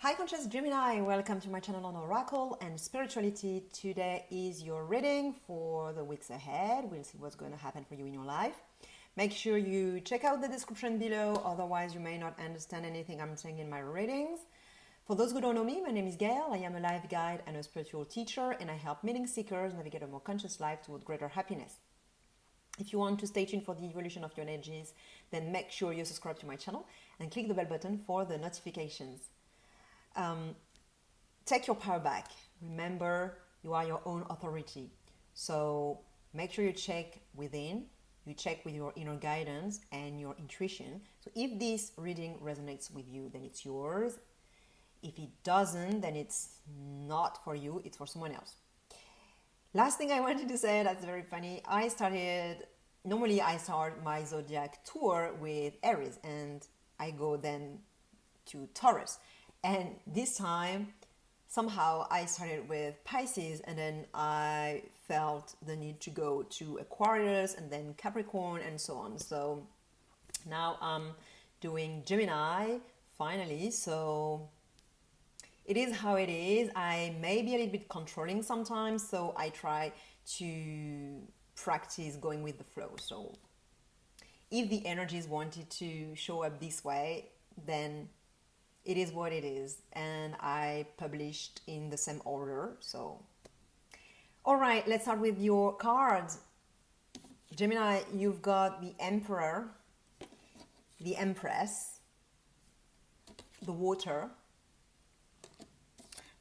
Hi conscious Gemini, welcome to my channel on Oracle and Spirituality. Today is your reading for the weeks ahead. We'll see what's going to happen for you in your life. Make sure you check out the description below, otherwise you may not understand anything I'm saying in my readings. For those who don't know me, my name is Gail. I am a life guide and a spiritual teacher, and I help meaning seekers navigate a more conscious life toward greater happiness. If you want to stay tuned for the evolution of your energies, then make sure you subscribe to my channel and click the bell button for the notifications. Take your power back. Remember, you are your own authority. So make sure you check within, you check with your inner guidance and your intuition. So if this reading resonates with you, then it's yours. If it doesn't, then it's not for you, it's for someone else. Last thing I wanted to say, that's very funny. Normally I start my zodiac tour with Aries and I go then to Taurus. And this time, somehow I started with Pisces and then I felt the need to go to Aquarius and then Capricorn and so on. So now I'm doing Gemini finally. So it is how it is. I may be a little bit controlling sometimes, so I try to practice going with the flow. So if the energies wanted to show up this way, then it is what it is, and I published in the same order. So all right, let's start with your cards. Gemini, you've got the Emperor, the Empress, the Water,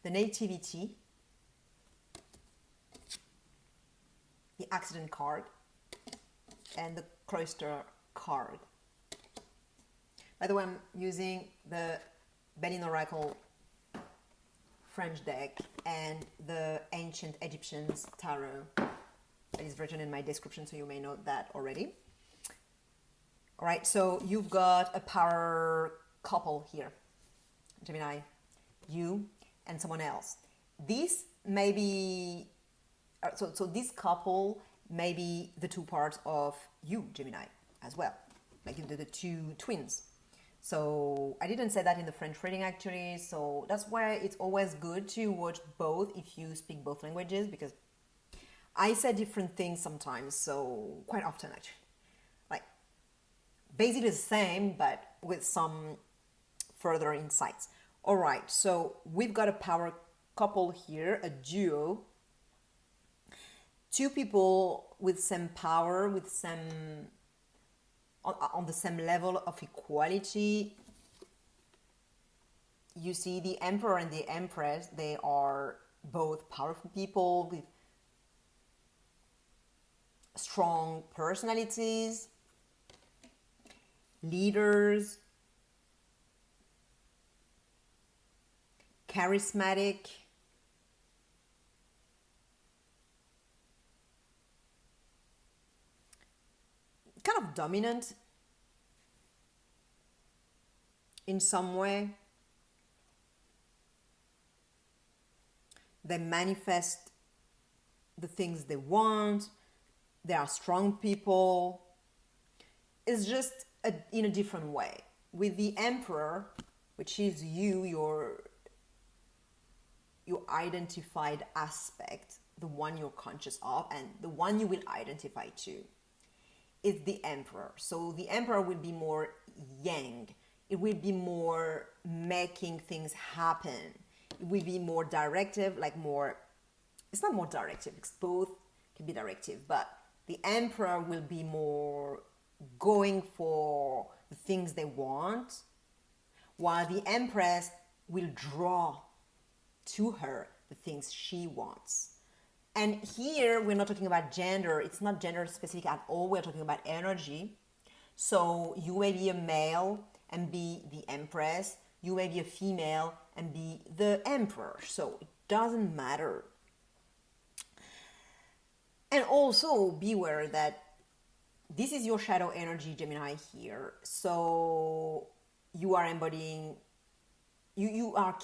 the Nativity, the Accident card, and the Cloister card. By the way, I'm using the Belline Oracle French deck and the Ancient Egyptians Tarot that is written in my description, so you may know that already. All right, so you've got a power couple here, Gemini, you and someone else. This may be, so this couple may be the two parts of you, Gemini, as well, like the two twins. So I didn't say that in the French reading actually, so that's why it's always good to watch both if you speak both languages, because I say different things sometimes, so quite often actually. Like basically the same, but with some further insights. All right, so we've got a power couple here, a duo. Two people with same power, with same on the same level of equality. You see the Emperor and the Empress, they are both powerful people with strong personalities, leaders, charismatic, kind of dominant in some way. They manifest the things they want. They are strong people. It's just in a different way. With the Emperor, which is you, your identified aspect, the one you're conscious of and the one you will identify to, is the Emperor. So the Emperor will be more yang. It will be more making things happen. It will be more directive, like more, it's not more directive, because both can be directive, but the Emperor will be more going for the things they want, while the Empress will draw to her the things she wants. And here we're not talking about gender. It's not gender specific at all. We're talking about energy. So you may be a male and be the Empress. You may be a female and be the Emperor. So it doesn't matter. And also beware that this is your shadow energy, Gemini, here. So you are embodying, you are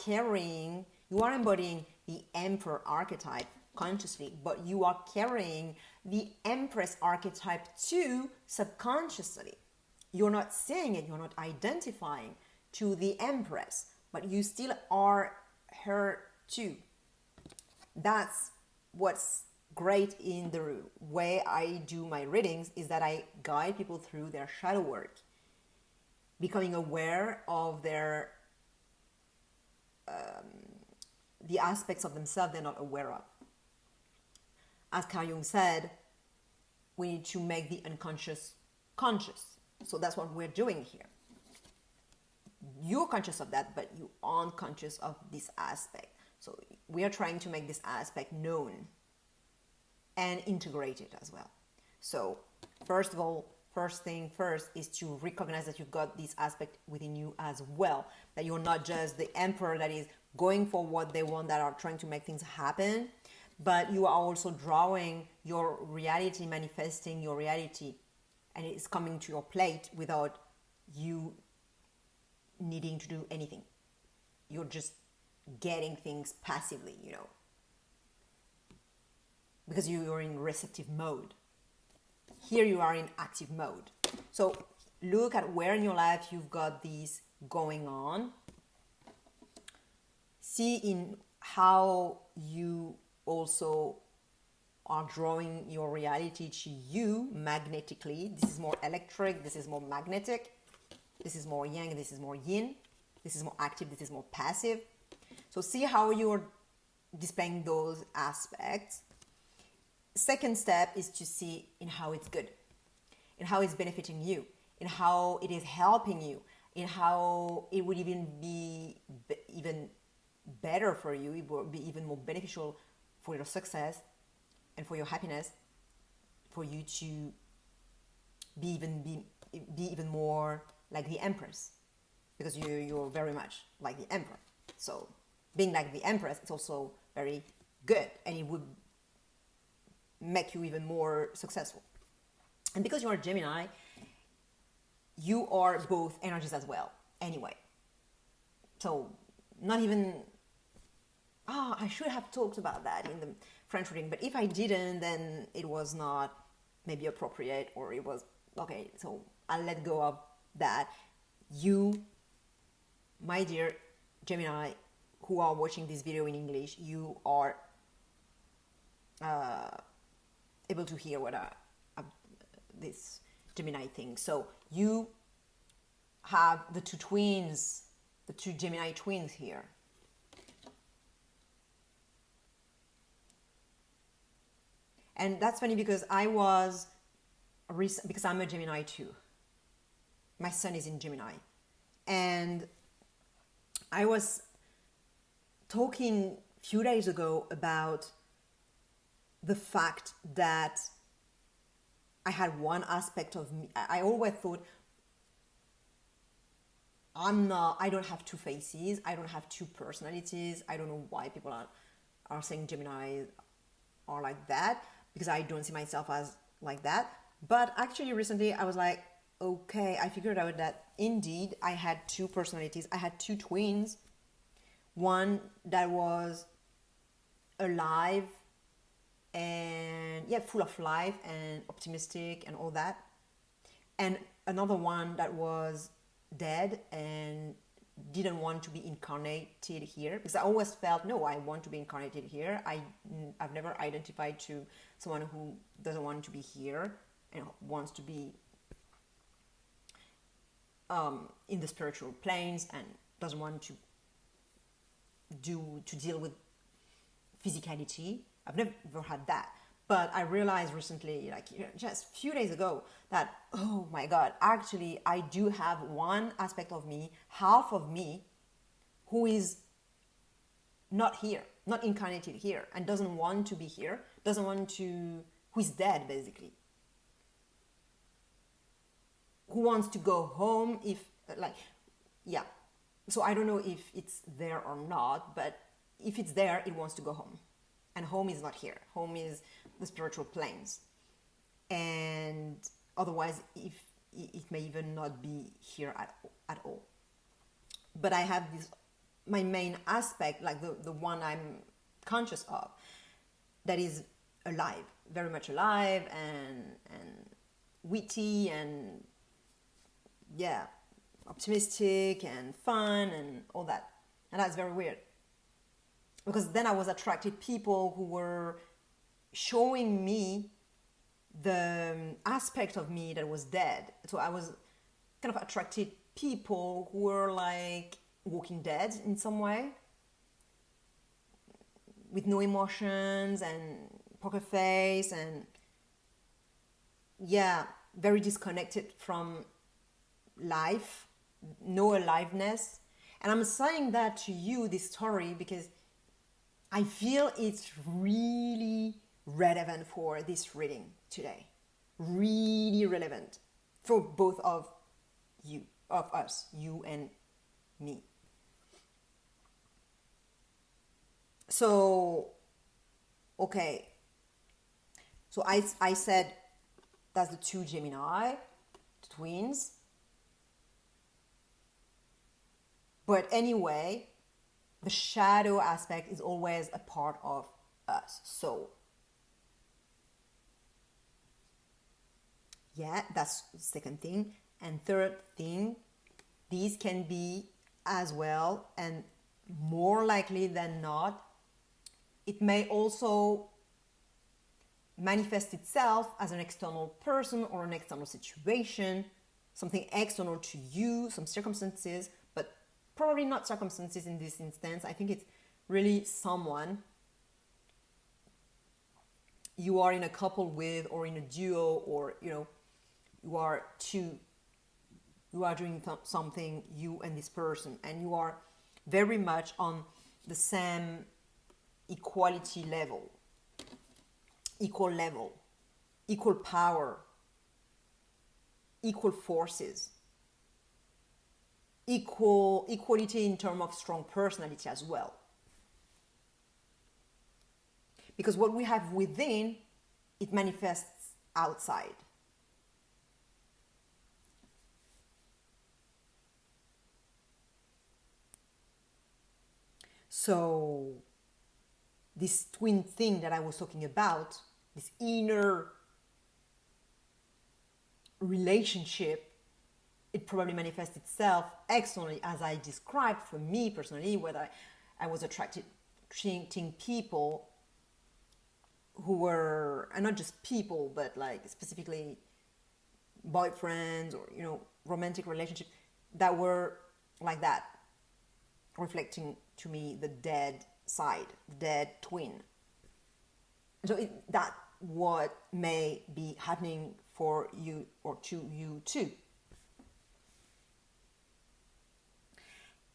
embodying the Emperor archetype consciously, but you are carrying the Empress archetype too subconsciously. You're not seeing it, you're not identifying to the Empress, but you still are her too. That's what's great in the way I do my readings, is that I guide people through their shadow work, becoming aware of their the aspects of themselves they're not aware of. As Carl Jung said, we need to make the unconscious conscious. So that's what we're doing here. You're conscious of that, but you aren't conscious of this aspect. So we are trying to make this aspect known and integrated as well. So first of all, first thing first is to recognize that you've got this aspect within you as well, that you're not just the emperor that is going for what they want, that are trying to make things happen, but you are also drawing your reality, manifesting your reality, and it's coming to your plate without you needing to do anything. You're just getting things passively, because you're in receptive mode. Here you are in active mode. So look at where in your life you've got these going on. See in how you also are drawing your reality to you magnetically. This is more electric, this is more magnetic, this is more yang, this is more yin, this is more active, this is more passive. So see how you're displaying those aspects. Second step is to see in how it's good, in how it's benefiting you, in how it is helping you, in how it would even be even better for you, it will be even more beneficial for your success and for your happiness, for you to be even more like the Empress, because you're very much like the Emperor. So being like the Empress, it's also very good, and it would make you even more successful. And because you're a Gemini, you are both energies as well anyway. So not even, I should have talked about that in the French reading, but if I didn't, then it was not maybe appropriate, or it was okay, so I'll let go of that. You, my dear Gemini, who are watching this video in English, you are able to hear what this Gemini thing. So you have the two twins, the two Gemini twins here. And that's funny because because I'm a Gemini too. My sun is in Gemini. And I was talking a few days ago about the fact that I had one aspect of me. I always thought I don't have two faces. I don't have two personalities. I don't know why people are saying Gemini are like that, because I don't see myself as like that. But actually recently I was like, okay, I figured out that indeed I had two personalities. I had two twins. One that was alive and full of life and optimistic and all that, and another one that was dead and didn't want to be incarnated here, because I always felt, no, I want to be incarnated here. I've never identified to someone who doesn't want to be here and wants to be in the spiritual planes and doesn't want to deal with physicality. I've never had that. But I realized recently, just a few days ago, that, oh my God, actually I do have one aspect of me, half of me, who is not here, not incarnated here, and doesn't want to be here, who is dead basically. Who wants to go home So I don't know if it's there or not, but if it's there, it wants to go home. And home is not here. Home is the spiritual planes. And otherwise, if it may even not be here at all. But I have my main aspect, like the one I'm conscious of, that is alive, very much alive and witty and optimistic and fun and all that. And that's very weird. Because then I was attracted people who were showing me the aspect of me that was dead. So I was kind of attracted people who were like walking dead in some way, with no emotions and poker face, and yeah, very disconnected from life, no aliveness. And I'm saying that to you, this story, because I feel it's really relevant for this reading today. Really relevant for both of you, of us, you and me. So, okay. So I said that's the two Gemini twins. But anyway, the shadow aspect is always a part of us. So, yeah, that's the second thing. And third thing, these can be as well, and more likely than not, it may also manifest itself as an external person or an external situation, something external to you, some circumstances, but probably not circumstances in this instance. I think it's really someone you are in a couple with, or in a duo, or you are doing something, you and this person, and you are very much on the same equality level, equal power, equal forces, equality in terms of strong personality as well. Because what we have within, it manifests outside. So this twin thing that I was talking about, this inner relationship, it probably manifests itself externally, as I described for me personally, whether I was attracted to people who were, and not just people, but like specifically boyfriends or romantic relationships that were like that, reflecting to me the dead side, the dead twin. So that what may be happening for you or to you too.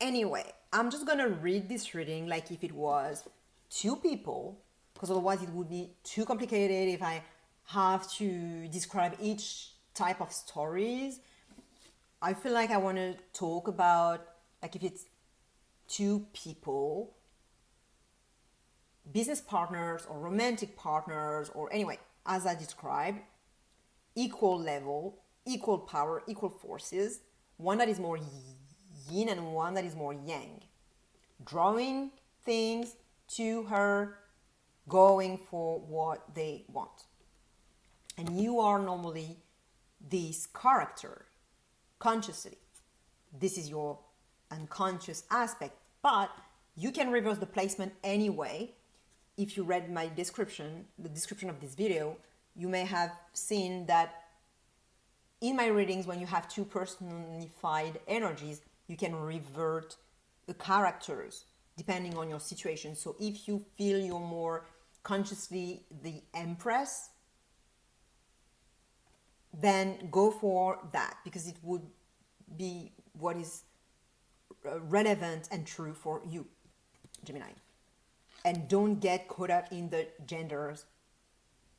Anyway, I'm just gonna read this reading like if it was two people, because otherwise it would be too complicated if I have to describe each type of stories. I feel like I want to talk about, like, if it's two people, business partners or romantic partners, or anyway, as I described, equal level, equal power, equal forces, one that is more yin and one that is more yang, drawing things to her, going for what they want. And you are normally this character consciously. This is your unconscious aspect, but you can reverse the placement anyway. If you read my description, the description of this video, you may have seen that in my readings, when you have two personified energies, you can revert the characters depending on your situation. So if you feel you're more consciously the Empress, then go for that, because it would be what is relevant and true for you, Gemini. And don't get caught up in the genders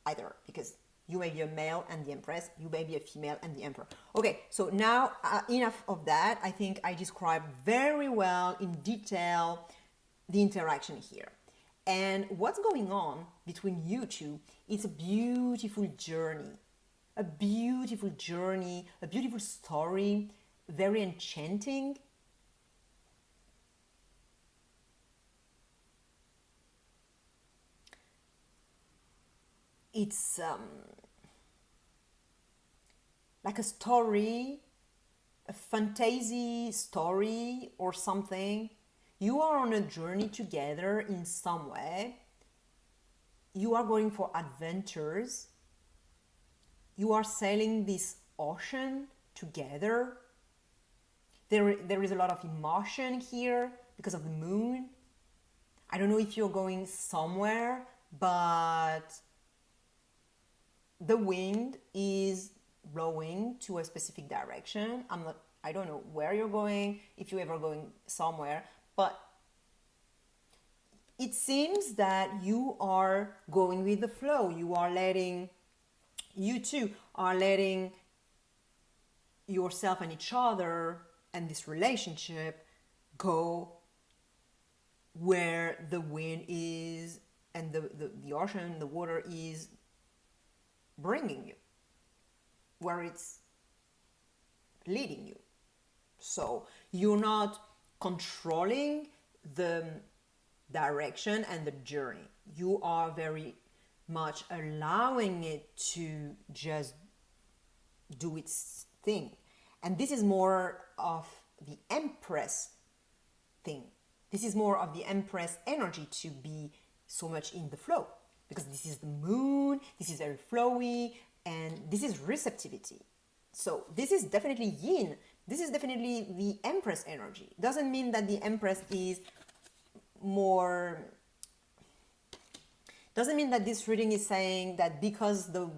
either, because you may be a male and the Empress, you may be a female and the Emperor. Okay, so now enough of that. I think I described very well in detail the interaction here. And what's going on between you two is a beautiful journey, a beautiful story, very enchanting. It's like a story, a fantasy story or something. You are on a journey together in some way. You are going for adventures. You are sailing this ocean together. There is a lot of emotion here because of the moon. I don't know if you're going somewhere, but the wind is blowing to a specific direction. I don't know where you're going, if you're ever going somewhere, but it seems that you are going with the flow. You two are letting yourself and each other and this relationship go where the wind is and the ocean, the water is bringing you, where it's leading you. So you're not controlling the direction and the journey. You are very much allowing it to just do its thing. And this is more of the Empress thing. This is more of the Empress energy, to be so much in the flow, because this is the moon, this is very flowy, and this is receptivity. So this is definitely yin. This is definitely the Empress energy. Doesn't mean that the Empress is more... Doesn't mean that this reading is saying that because the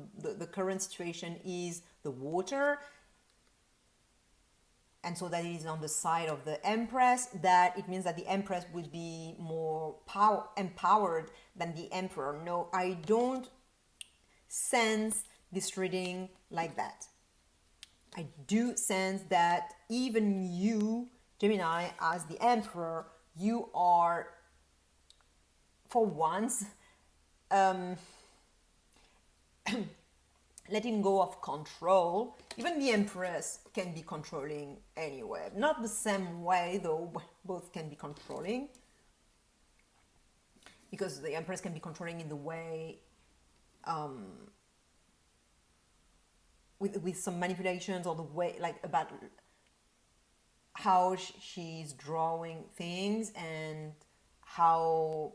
current situation is the water, and so that it is on the side of the Empress, that it means that the Empress would be more empowered than the Emperor. No, I don't sense this reading like that. I do sense that even you, Gemini, as the Emperor, you are, for once, letting go of control. Even the Empress can be controlling anyway. Not the same way though, both can be controlling. Because the Empress can be controlling in the way, with some manipulations, or the way, like, about how she's drawing things, and how,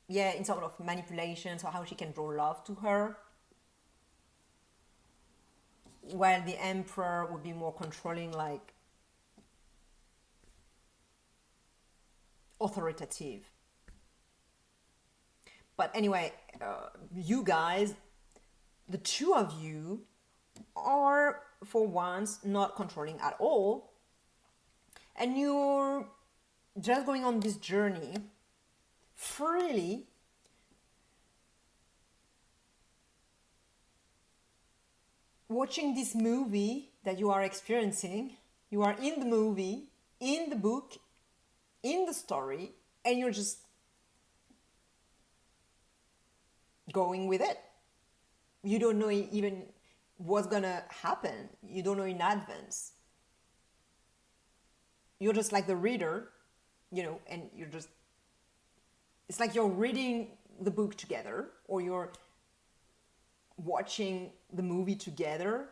yeah, in sort of manipulations, or how she can draw love to her. While the Emperor would be more controlling, like authoritative. But anyway, you guys, the two of you, are for once not controlling at all, and you're just going on this journey freely, watching this movie that you are experiencing. You are in the movie, in the book, in the story, and you're just going with it. You don't know even what's gonna happen. You don't know in advance. You're just like the reader, and you're just... It's like you're reading the book together, or you're watching the movie together.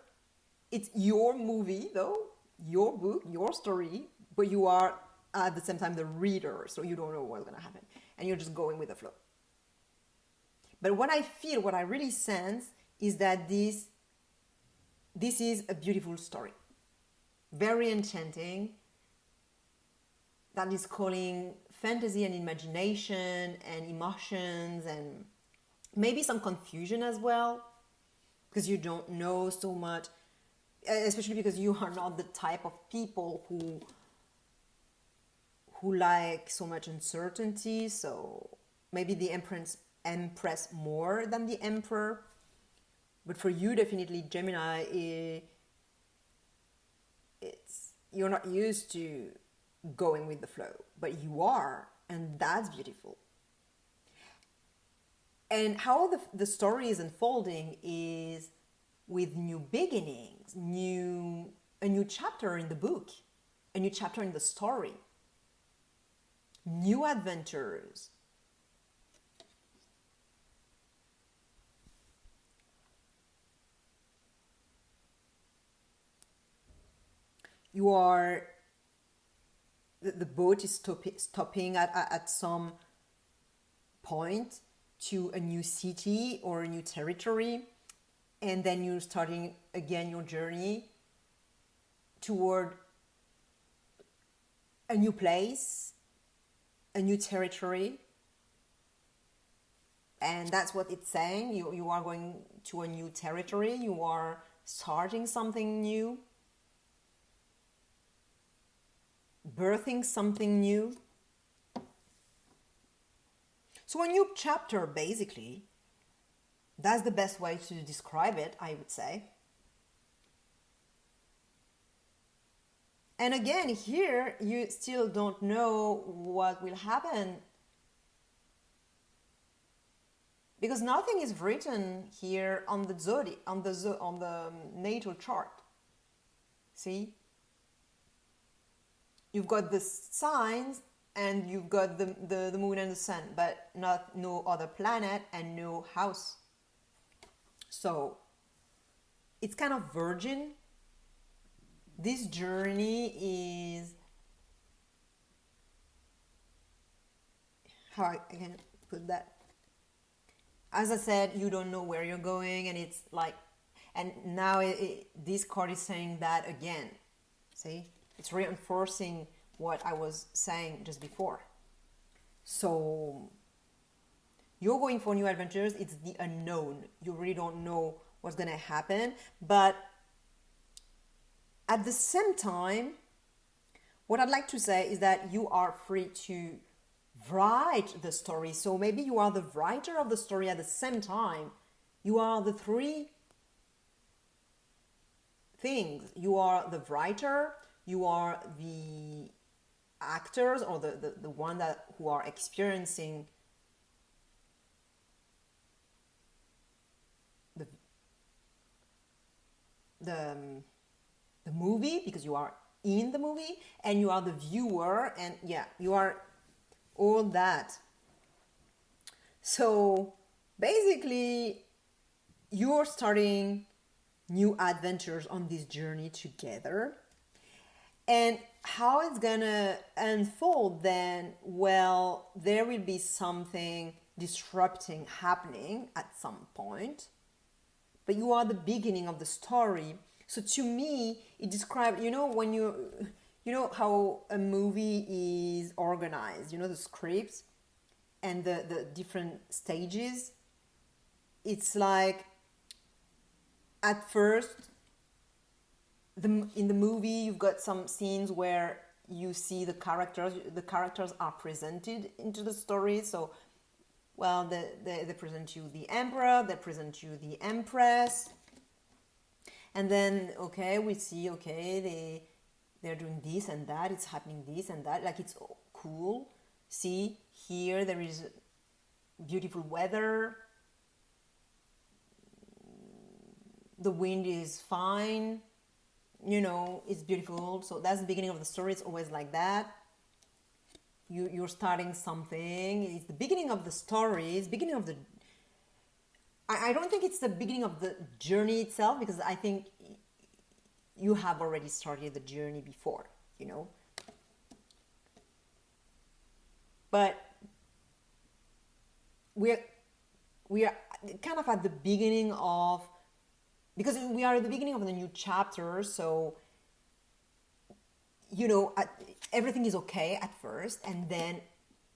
It's your movie though, your book, your story, but you are at the same time the reader, so you don't know what's gonna happen, and you're just going with the flow. But what I feel, what I really sense, is that this is a beautiful story, very enchanting, that is calling fantasy and imagination and emotions, and maybe some confusion as well, because you don't know so much, especially because you are not the type of people who like so much uncertainty. So maybe the Empress more than the Emperor. But for you, definitely, Gemini, you're not used to going with the flow, but you are, and that's beautiful. And how the story is unfolding is with new beginnings, a new chapter in the book, a new chapter in the story, new adventures. You are the boat is stopping at some point to a new city or a new territory, and then you're starting again your journey toward a new place, a new territory. And that's what it's saying. You are going to a new territory, you are starting something new, birthing something new. So a new chapter, basically, that's the best way to describe it, I would say. And again, here you still don't know what will happen, because nothing is written here on the zodiac, on the natal chart. See, you've got the signs and you've got the moon and the sun, but no other planet and no house. So it's kind of virgin. This journey is, how I can put that? As I said, you don't know where you're going, and it's like, and now this card is saying that again. See, it's reinforcing what I was saying just before. So you're going for new adventures. It's the unknown. You really don't know what's going to happen, but at the same time, what I'd like to say is that you are free to write the story. So maybe you are the writer of the story at the same time. You are the three things. You are the writer, you are the actors, or the one who are experiencing the movie, because you are in the movie, and you are the viewer, and yeah, you are all that. So basically, you're starting new adventures on this journey together. And how it's gonna unfold then, well, there will be something disrupting happening at some point, but you are the beginning of the story. So to me, it describes, when you know how a movie is organized, the scripts and the different stages. It's like, at first, in the movie, you've got some scenes where you see the characters are presented into the story. So, well, they present you the Emperor, they present you the Empress, and then, okay, we see, okay, they're doing this and that, it's happening this and that, like, it's cool. See, here there is beautiful weather, the wind is fine, it's beautiful. So that's the beginning of the story. It's always like that. You're starting something. It's the beginning of the story. It's the beginning of the... I don't think it's the beginning of the journey itself, because I think you have already started the journey before, But we are kind of at the beginning of... Because we are at the beginning of the new chapter, so, everything is okay at first, and then,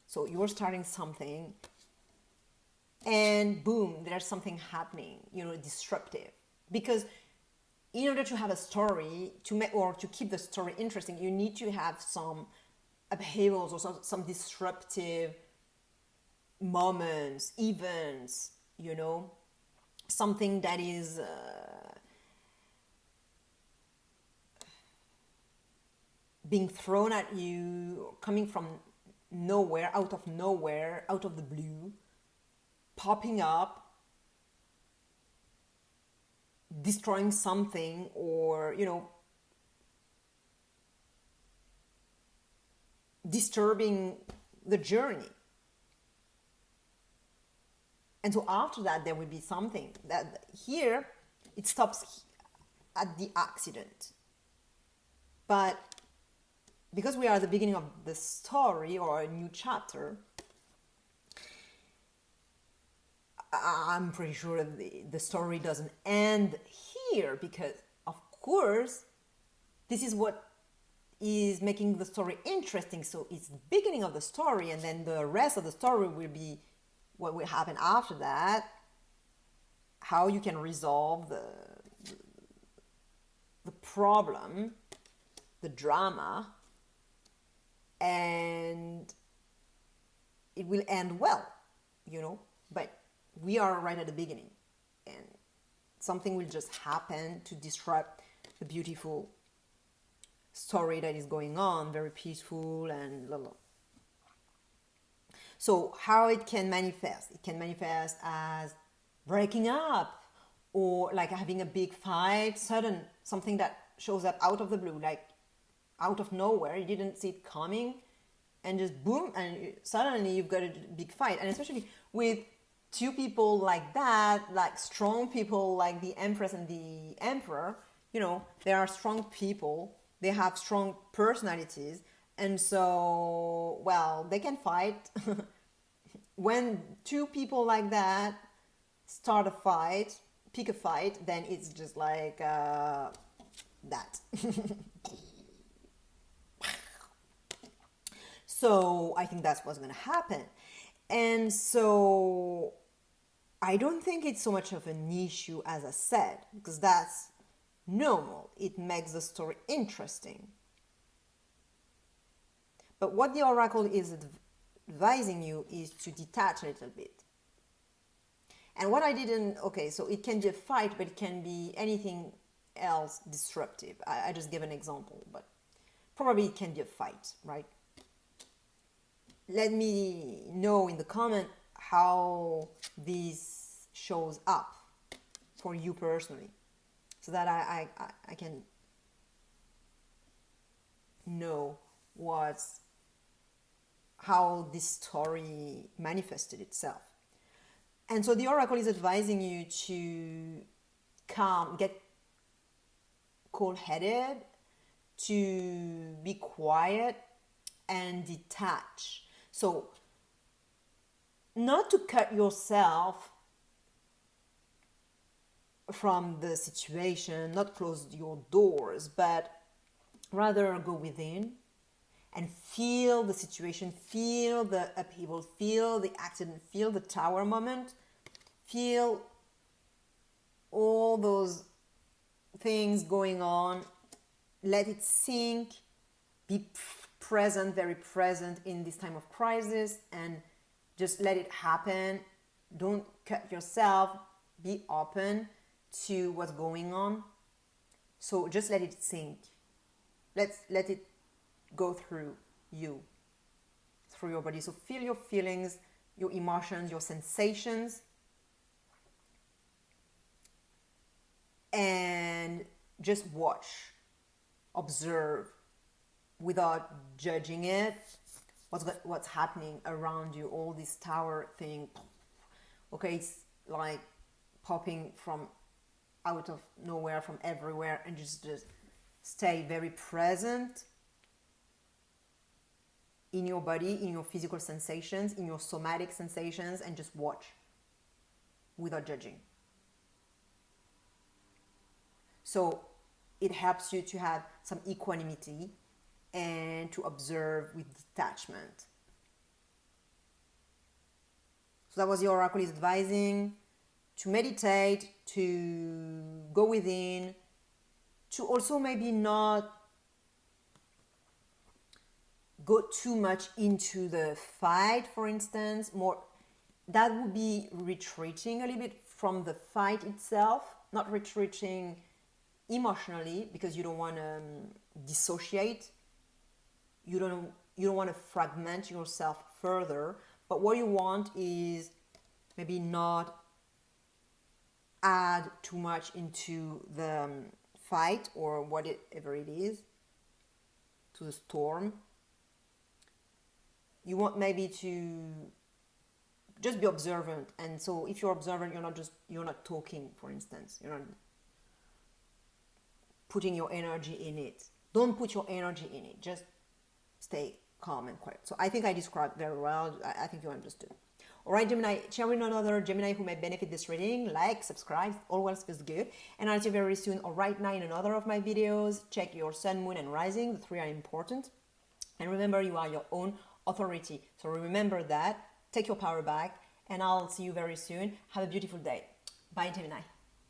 so you're starting something, and boom, there's something happening, disruptive. Because in order to have a story, or to keep the story interesting, you need to have some upheavals or some disruptive moments, events, something that is being thrown at you, coming from nowhere, out of the blue, popping up, destroying something, or, disturbing the journey. And so after that, there will be something that here it stops at the accident. But because we are at the beginning of the story or a new chapter, I'm pretty sure the story doesn't end here, because of course this is what is making the story interesting. So it's the beginning of the story, and then the rest of the story will be what will happen after that, how you can resolve the problem, the drama, and it will end well, you know. But we are right at the beginning, and something will just happen to disrupt the beautiful story that is going on, very peaceful and blah, blah. So how it can manifest? It can manifest as breaking up, or like having a big fight, sudden, something that shows up out of the blue, like out of nowhere, you didn't see it coming, and just boom, and suddenly you've got a big fight. And especially with two people like that, like strong people like the Empress and the Emperor, you know, they are strong people, they have strong personalities, and so, well, they can fight. When two people like that start a fight, pick a fight, then it's just like that. So I think that's what's going to happen. And so I don't think it's so much of an issue, as I said, because that's normal. It makes the story interesting. But what the oracle is advising you is to detach a little bit. And what I didn't, okay, so it can be a fight, but it can be anything else disruptive. I just gave an example, but probably it can be a fight, right? Let me know in the comment how this shows up for you personally, so that I can know how this story manifested itself. And so the oracle is advising you to get cool-headed, to be quiet and detach. So not to cut yourself from the situation, not close your doors, but rather go within and feel the situation, feel the upheaval, feel the accident, feel the tower moment, feel all those things going on, let it sink, be present, very present in this time of crisis, and just let it happen. Don't cut yourself, be open to what's going on. So just let it sink. Let it go through you, through your body. So feel your feelings, your emotions, your sensations, and just watch, observe, without judging it, what's happening around you, all this tower thing. Okay, it's like popping from out of nowhere, from everywhere, and just stay very present in your body, in your physical sensations, in your somatic sensations, and just watch without judging. So it helps you to have some equanimity and to observe with detachment. So that was the oracle is advising to meditate, to go within, to also maybe not go too much into the fight, for instance. More, that would be retreating a little bit from the fight itself, not retreating emotionally, because you don't want to dissociate. You don't want to fragment yourself further, but what you want is maybe not add too much into the fight or whatever it is, to the storm. You want maybe to just be observant. And so if you're observant, you're not talking, for instance. You're not putting your energy in it. Don't put your energy in it. Just stay calm and quiet. So I think I described very well. I think you understood. All right, Gemini, share with another Gemini who may benefit this reading. Like, subscribe, always feels good. And I'll see you very soon or right now in another of my videos. Check your sun, moon, and rising. The three are important. And remember, you are your own authority. So remember that. Take your power back. And I'll see you very soon. Have a beautiful day. Bye, Gemini.